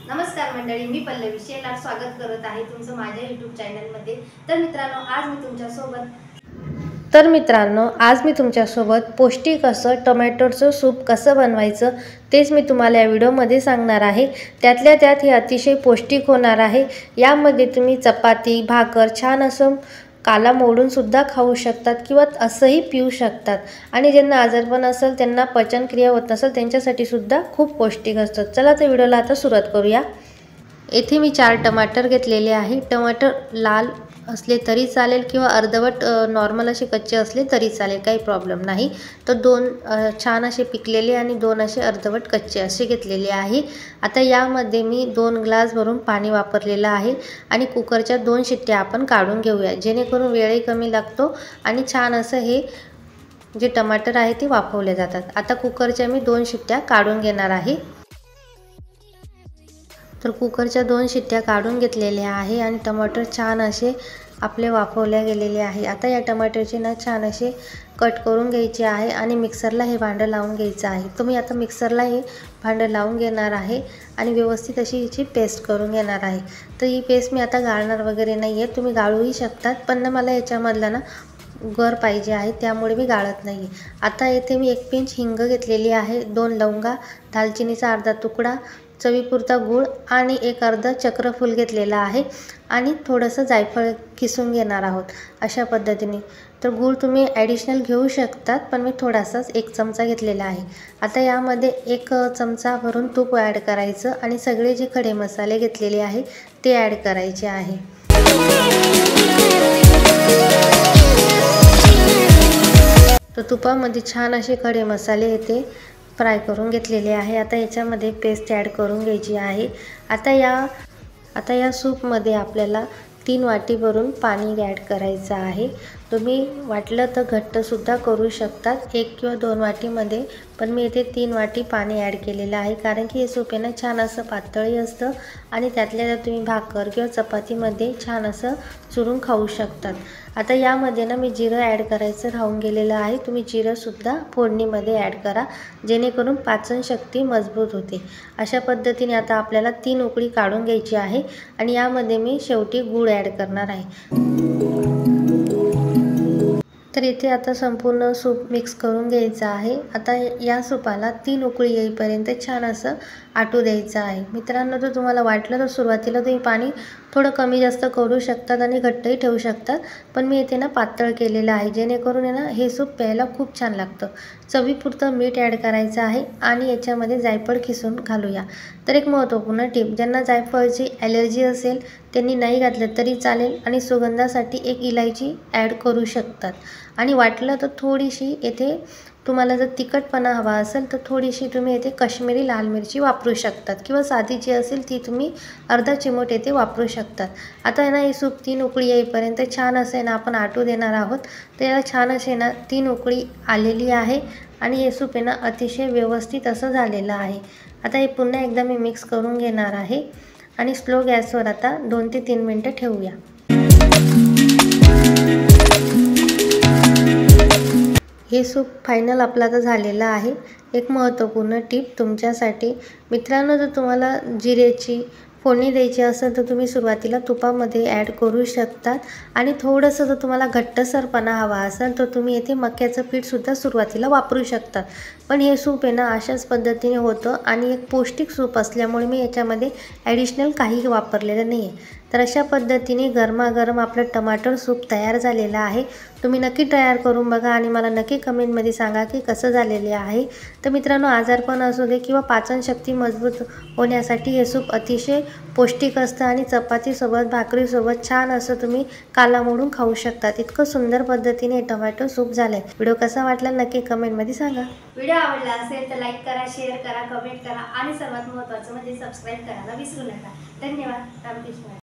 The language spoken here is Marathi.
नमस्कार मंडळी, मी पल्लवी शेलार स्वागत करत आहे तुमचं माझ्या यूट्यूब चॅनलमध्ये। तर मित्रांनो आज मी तुमच्यासोबत पौष्टिक असं टोमॅटोचं सूप कसं बनवायचं तेच मी तुम्हाला या व्हिडिओमध्ये सांगणार आहे। त्यातल्या त्यात हे अतिशय पौष्टिक होणार आहे। यामध्ये तुम्ही चपाती, भाकर छान असं काला मोडून सुद्धा खाऊ शकतात किंवा असंही पिऊ शकतात। आणि ज्यांना आजारपण असेल, त्यांना पचनक्रिया होत नसेल, त्यांच्यासाठी सुद्धा खूप पौष्टिक असतं। चला तर व्हिडिओला आता सुरुवात करूया। येथे मी 4 टमाटर घेतलेले आहे। टमाटर लाल असले तरी चालेल किंवा अर्धवट नॉर्मल असे कच्चे असले तरी चालेल, काही प्रॉब्लेम नाही। तर 2 छान असे पिकलेले आणि 2 असे अर्धवट कच्चे असे घेतलेले आहे। आता यामध्ये मी 2 ग्लास भरून पाणी वापरलेलं आहे आणि कुकरच्या 2 शिट्ट्या आपण काढून घेऊया, जेणेकरून वेळही कमी लागतो आणि छान असं हे जे टमाटर आहे ते वाफवले जातात। आता कुकरच्या मी 2 शिट्ट्या काढून घेणार आहे। तर कुकरच्या 2 शिट्ट्या काढून घेतलेल्या आहे आणि टमाटर छान असे आपले वाफवले गेलेले आहे। आता या टमाटरचे ना छान असे कट करून घ्यायचे आहे आणि मिक्सरला हे भांडं लावून घ्यायचं आहे। तुम्ही आता मिक्सरला हे भांडं लावून घेणार आहे आणि व्यवस्थित अशी हिची पेस्ट करून घेणार आहे। तर ही पेस्ट मी आता गाळणार वगैरे नाही आहे, तुम्ही गाळूही शकतात, पण मला याच्यामधला ना गर पाहिजे आहे, त्यामुळे मी गाळत नाही। आता येथे मी 1 पिंच हिंग घेतलेली आहे, 2 लवंगा, दालचिनीचा अर्धा तुकडा, चवीपुरता गूळ आणि 1 अर्धा चक्रफूल घेतलेला आहे आणि थोडंसं जायफळ किसून घेणार आहोत अशा पद्धतीने। तर गूळ तुम्ही ॲडिशनल घेऊ शकतात, पण मी थोडासाच 1 चमचा घेतलेला आहे। आता यामध्ये 1 चमचा भरून तूप ॲड करायचं आणि सगळे जे खडे मसाले घेतलेले आहे ते ॲड करायचे आहे। तर तुपामध्ये छान असे खडे मसाले येते फ्राय करून घेतलेले आहे। आता याच्यामध्ये पेस्ट ॲड करून घ्यायची आहे। आता या सूपमध्ये आपल्याला 3 वाटी भरून पाणी ॲड करायचं आहे। तुम्ही वाटलं तर घट्टसुद्धा करू शकतात 1 किंवा 2 वाटीमध्ये, पण मी इथे 3 वाटी पाणी ॲड केलेलं आहे, कारण की हे सूप आहे ना छान असं पातळही असतं आणि त्यातल्या त्यात तुम्ही भाकर किंवा चपातीमध्ये छान असं चुरून खाऊ शकतात। आता यामध्ये ना मी जिरं ॲड करायचं राहून गेलेलं आहे, तुम्ही जिरंसुद्धा फोडणीमध्ये ॲड करा, जेणेकरून पाचनशक्ती मजबूत होते। अशा पद्धतीने आता आपल्याला 3 उकळी काढून घ्यायची आहे आणि यामध्ये मी शेवटी गूळ ॲड करणार आहे। तर इथे आता संपूर्ण सूप मिक्स करून घ्यायचं आहे। आता या सूपाला 3 उकळी येईपर्यंत छान असं आटू द्यायचं आहे। मित्रांनो, जर तुम्हाला वाटलं तर सुरुवातीला तुम्ही पाणी थोडं कमी जास्त करू शकतात आणि घट्टही ठेवू शकतात, पण मी इथे ना पातळ केलेलं आहे, जेणेकरून ना हे सूप प्यायला खूप छान लागतं। चवीपुरतं मीठ ॲड करायचं आहे आणि याच्यामध्ये जायफळ किसून घालूया। तर एक महत्त्वपूर्ण टिप, ज्यांना जायफळची ॲलर्जी असेल त्यांनी नाही घातलं तरी चालेल आणि सुगंधासाठी 1 इलायची ॲड करू शकतात। आणि वाटलं तर थोडीशी येथे तुम्हाला जर तिखटपणा हवा असेल तर थोडीशी तुम्ही येथे काश्मीरी लाल मिरची वापरू शकतात किंवा साधी जी असेल ती तुम्ही अर्धा चिमूट येथे वापरू शकतात। आता ना हे सूप 3 उकळी येईपर्यंत छान असे ना आपण आटू देणार आहोत। तर याला छान असे ना 3 उकळी आलेली आहे आणि हे सूप आहे ना अतिशय व्यवस्थित असं झालेलं आहे। आता हे पुन्हा एकदा मी मिक्स करून घेणार आहे आणि स्लो गॅसवर आता 2 ते 3 मिनटं ठेवूया। हे सूप फायनल आपला तर झालेला आहे। एक महत्त्वपूर्ण टिप तुमच्यासाठी मित्रांनो, जर तुम्हाला जिऱ्याची फोडणी द्यायची असेल तर तुम्ही सुरुवातीला तुपामध्ये ॲड करू शकतात आणि थोडंसं जर तुम्हाला घट्टसरपणा हवा असेल तर तुम्ही येथे मक्याचं पीठसुद्धा सुरुवातीला वापरू शकतात। पण हे सूप आहे ना अशाच पद्धतीने होतं आणि एक पौष्टिक सूप असल्यामुळे मी याच्यामध्ये ॲडिशनल काही वापरलेलं नाही आहे। तर अशा पद्धतीने गरमागरम आपलं टमाटर सूप तयार झालेलं आहे। तुम्ही नक्की तयार करून बघा आणि मला नक्की कमेंटमध्ये सांगा की कसं झालेले आहे। तर मित्रांनो, आजारपण असू दे किंवा पाचनशक्ती मजबूत होण्यासाठी हे सूप अतिशय पौष्टिक असतं आणि चपातीसोबत भाकरीसोबत छान असं तुम्ही काला मोडून खाऊ शकतात। इतकं सुंदर पद्धतीने टोमॅटो सूप झालंय। व्हिडिओ कसा वाटला नक्की कमेंटमध्ये सांगा। व्हिडिओ आवडला असेल तर लाईक करा, शेअर करा, कमेंट करा आणि सर्वात महत्त्वाचं म्हणजे सबस्क्राईब करायला विसरू नका। धन्यवाद। रामकृष्ण।